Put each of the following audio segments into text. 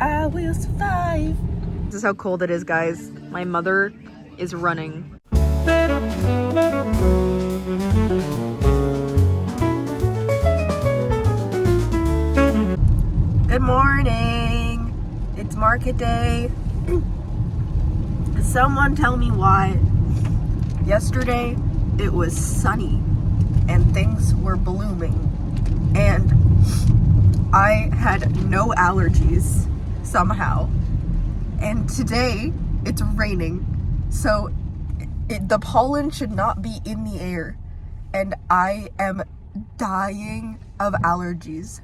I will survive. This is how cold it is, guys. My mother is running. Good morning. It's market day. Someone tell me why yesterday it was sunny and things were blooming and I had no allergies somehow. And today it's raining, so the pollen should not be in the air, and I am dying of allergies.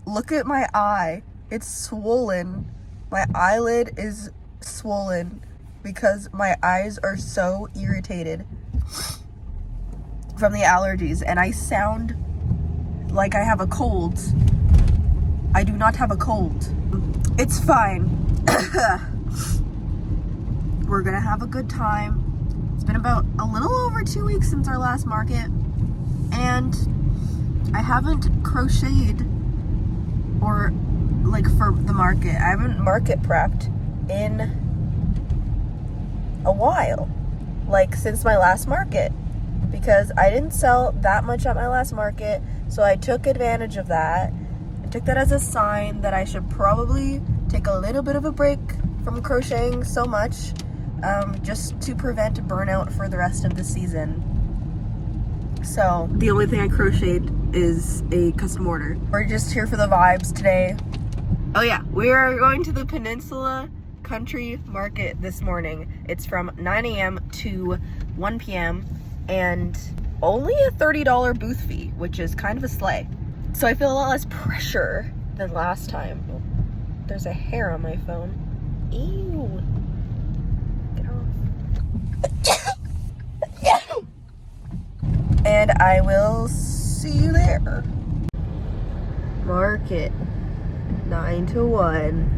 Look at my eye, it's swollen. My eyelid is swollen because my eyes are so irritated from the allergies, and I sound like I have a cold. I do not have a cold. It's fine. We're gonna have a good time. It's been about a little over 2 weeks since our last market, and I haven't crocheted or like for the market. I haven't market prepped in a while, like since my last market, because I didn't sell that much at my last market, so I took advantage of that. I took that as a sign that I should probably take a little bit of a break from crocheting so much, just to prevent burnout for the rest of the season. So the only thing I crocheted is a custom order. We're just here for the vibes today. Oh yeah, we are going to the Peninsula Country Market this morning. It's from 9 a.m. to 1 p.m. and only a $30 booth fee, which is kind of a slay. So I feel a lot less pressure than last time. There's a hair on my phone. Ew. Get off. And I will see you there. Market 9 to 1.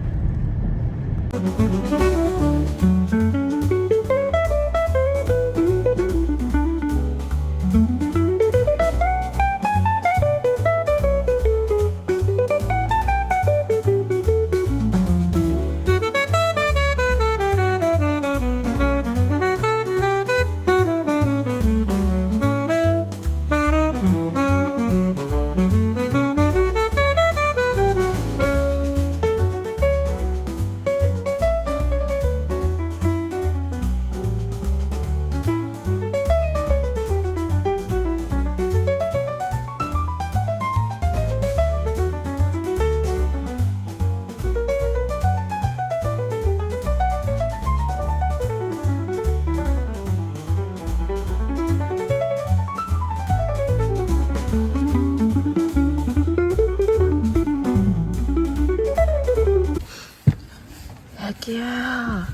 Yeah.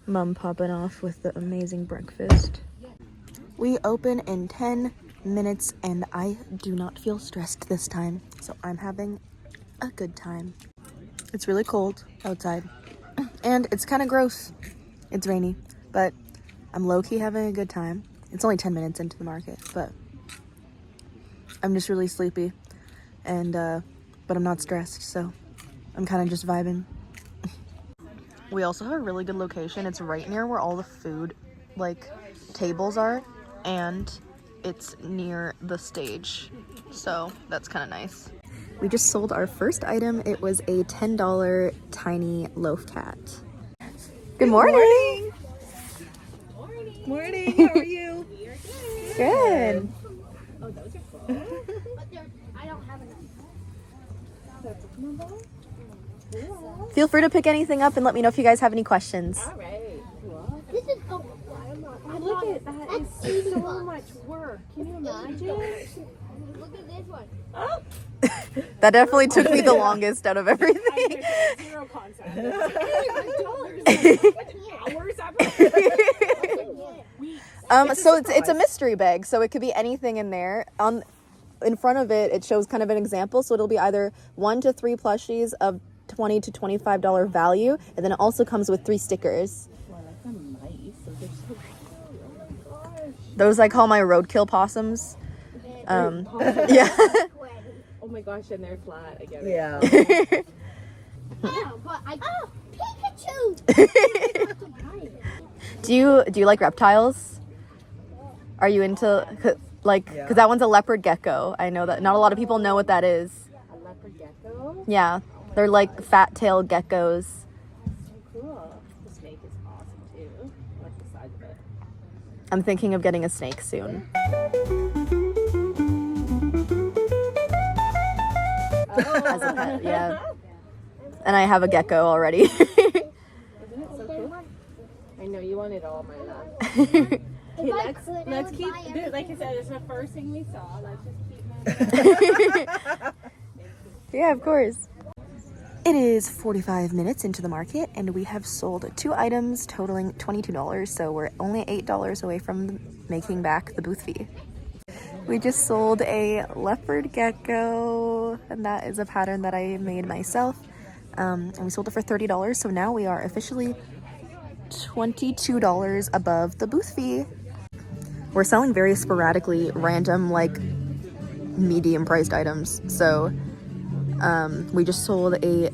Mom popping off with the amazing breakfast. We open in 10 minutes and I do not feel stressed this time. So I'm having a good time. It's really cold outside and it's kind of gross. It's rainy, but I'm low-key having a good time. It's only 10 minutes into the market, but I'm just really sleepy and but I'm not stressed, so I'm kind of just vibing. We also have a really good location. It's right near where all the food, like, tables are, and it's near the stage, so that's kind of nice. We just sold our first item. It was a $10 tiny loaf cat. Good morning! Morning! Morning, how are you? Good. Oh, those are full. But I don't have enough. Feel free to pick anything up and let me know if you guys have any questions. All right. This is Look at that. It's so much work. Can you imagine? Look at this one. Oh. That definitely took me the longest out of everything. I have zero concept. $5. So it's a mystery bag, so it could be anything in there. In front of it, it shows kind of an example, so it'll be either 1 to 3 plushies of $20 to $25 value, and then it also comes with 3 stickers. Wow, that's nice. They're so Those I call my roadkill possums. Yeah. Oh my gosh, and they're flat. I get it. Yeah. Yeah, but I. Oh, Pikachu! Do you like reptiles? Are you into because that one's a leopard gecko. I know that not a lot of people know what that is. A leopard gecko? Yeah, they're like fat-tailed geckos. So cool. The snake is awesome too. I like the size of it. I'm thinking of getting a snake soon. As a pet, yeah. And I have a gecko already. Isn't it so cool? I know you want it all, my love. Okay, let's keep, like I said, it's the first thing we saw. Let's just keep moving. Yeah, of course. It is 45 minutes into the market, and we have sold 2 items totaling $22, so we're only $8 away from making back the booth fee. We just sold a leopard gecko, and that is a pattern that I made myself, and we sold it for $30, so now we are officially $22 above the booth fee. We're selling very sporadically random, like, medium-priced items, so we just sold a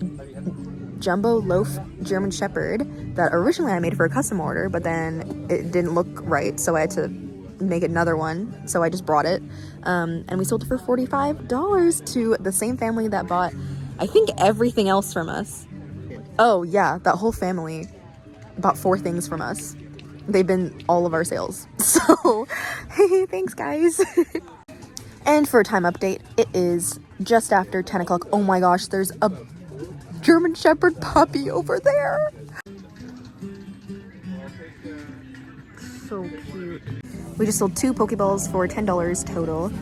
jumbo loaf German Shepherd that originally I made for a custom order, but then it didn't look right, so I had to make another one, so I just brought it, and we sold it for $45 to the same family that bought, I think, everything else from us. Oh yeah, that whole family bought 4 things from us. They've been all of our sales, so hey, thanks guys. And for a time update, it is just after 10 o'clock. Oh my gosh, there's a German Shepherd puppy over there. So cute. We just sold 2 Pokeballs for $10 total.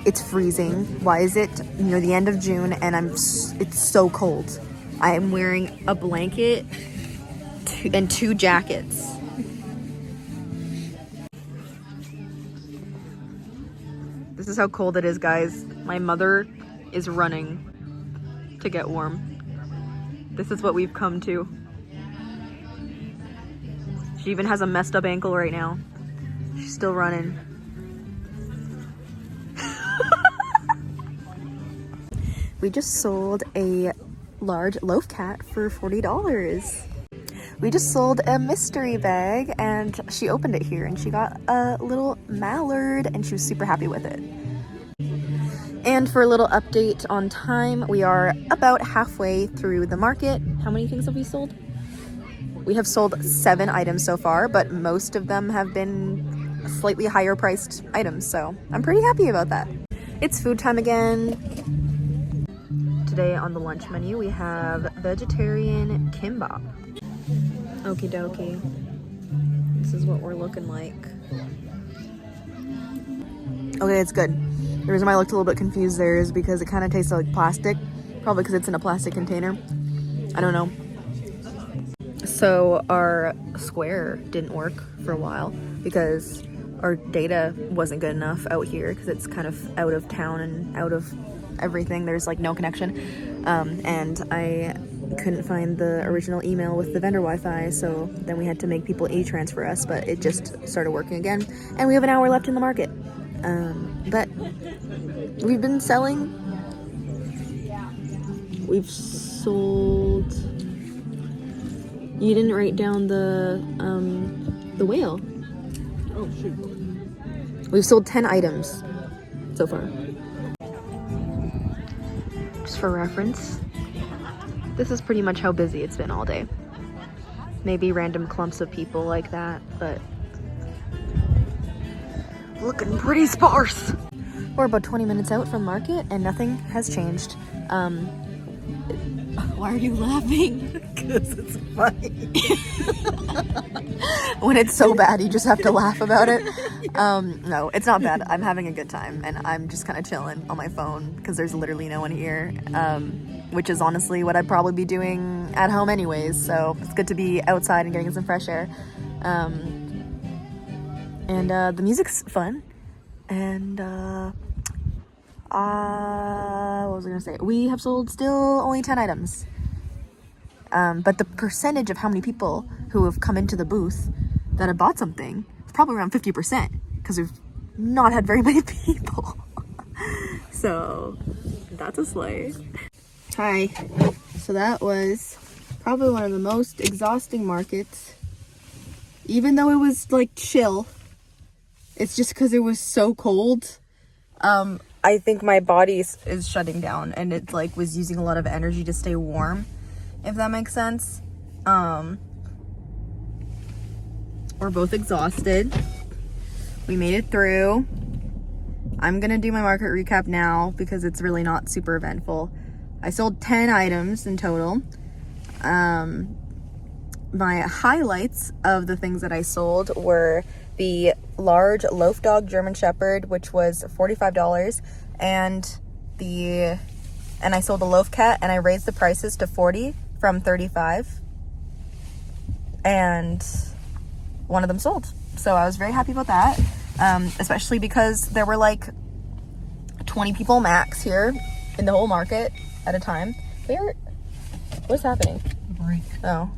It's freezing. Why is it near the end of June and it's so cold? I am wearing a blanket and 2 jackets. This is how cold it is, guys. My mother is running to get warm. This is what we've come to. She even has a messed up ankle right now. She's still running. We just sold a large loaf cat for $40. We just sold a mystery bag, and she opened it here and she got a little mallard and she was super happy with it. And for a little update on time, we are about halfway through the market. How many things have we sold? We have sold 7 items so far, but most of them have been slightly higher priced items, so I'm pretty happy about that. It's food time again. Today on the lunch menu, we have vegetarian kimbap. Okie dokie. This is what we're looking like. Okay, it's good. The reason why I looked a little bit confused there is because it kind of tastes like plastic. Probably because it's in a plastic container. I don't know. So our Square didn't work for a while because our data wasn't good enough out here because it's kind of out of town and out of everything. There's like no connection. And I couldn't find the original email with the vendor Wi-Fi, so then we had to make people e-transfer us, but it just started working again. And we have an hour left in the market. But we've been selling. We've sold. You didn't write down the whale. Oh, shoot. We've sold 10 items so far. Just for reference, this is pretty much how busy it's been all day. Maybe random clumps of people like that, but looking pretty sparse. We're about 20 minutes out from market and nothing has changed. Why are you laughing? Because it's funny. When it's so bad, you just have to laugh about it. No, it's not bad. I'm having a good time and I'm just kind of chilling on my phone because there's literally no one here, which is honestly what I'd probably be doing at home anyways. So it's good to be outside and getting some fresh air. And the music's fun. And what was I gonna say? We have sold still only 10 items. But the percentage of how many people who have come into the booth that have bought something is probably around 50% because we've not had very many people. So that's a slay. Hi. So that was probably one of the most exhausting markets. Even though it was like chill, it's just because it was so cold. I think my body is shutting down, and it like was using a lot of energy to stay warm, if that makes sense. We're both exhausted. We made it through. I'm gonna do my market recap now because it's really not super eventful. I sold 10 items in total. My highlights of the things that I sold were the large loaf dog German Shepherd, which was $45, and I sold a loaf cat, and I raised the prices to $40 from $35, and one of them sold. So I was very happy about that, especially because there were like 20 people max here in the whole market at a time. What's happening? Break. Oh.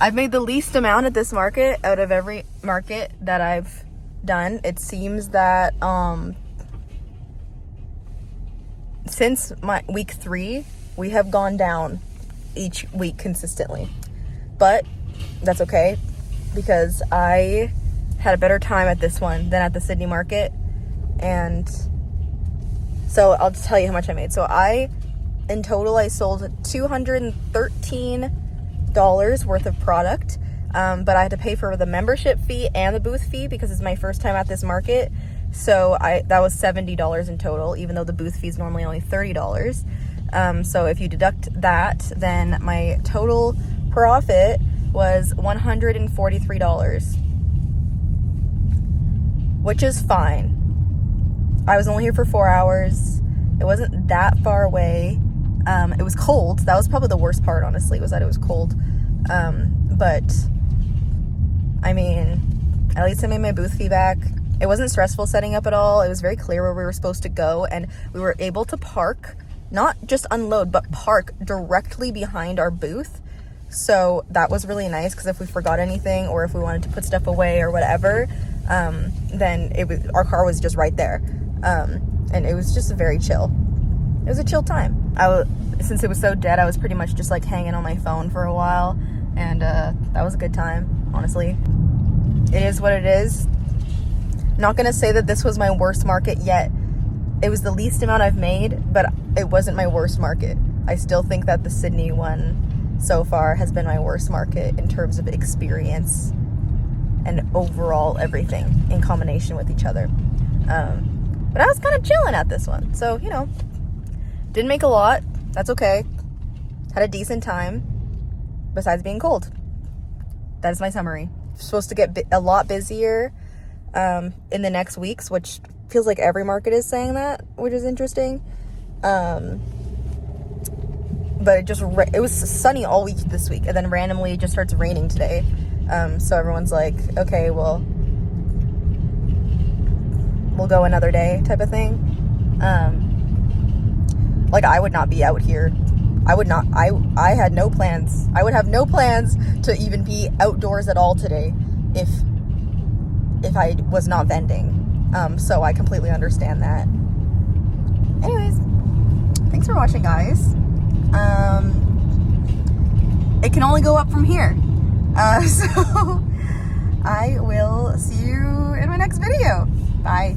I've made the least amount at this market out of every market that I've done. It seems that since my week 3, we have gone down each week consistently. But that's okay because I had a better time at this one than at the Sydney market. And so I'll just tell you how much I made. So in total, I sold $213 worth of product, but I had to pay for the membership fee and the booth fee because it's my first time at this market. So that was $70 in total, even though the booth fee is normally only $30. So if you deduct that, then my total profit was $143, which is fine. I was only here for 4 hours. It wasn't that far away. It was cold. That was probably the worst part, honestly, was that it was cold. But I mean, at least I made my booth fee back. It wasn't stressful setting up at all. It was very clear where we were supposed to go, and we were able to park, not just unload, but park directly behind our booth. So that was really nice, because if we forgot anything or if we wanted to put stuff away or whatever, then our car was just right there. And it was just very chill. It was a chill time. Since it was so dead, I was pretty much just like hanging on my phone for a while, and that was a good time, honestly. It is what it is. I'm not gonna say that this was my worst market yet. It was the least amount I've made, but it wasn't my worst market. I still think that the Sydney one so far has been my worst market in terms of experience and overall everything in combination with each other. But I was kind of chilling at this one, so didn't make a lot. That's okay. Had a decent time, besides being cold. That is my summary. Supposed to get a lot busier in the next weeks, which feels like every market is saying that, which is interesting. But it was sunny all week this week, and then randomly it just starts raining today. So everyone's like, okay, well, we'll go another day type of thing. Like, I would not be out here. I had no plans. I would have no plans to even be outdoors at all today if I was not vending. So I completely understand that. Anyways, thanks for watching, guys. It can only go up from here. So I will see you in my next video. Bye.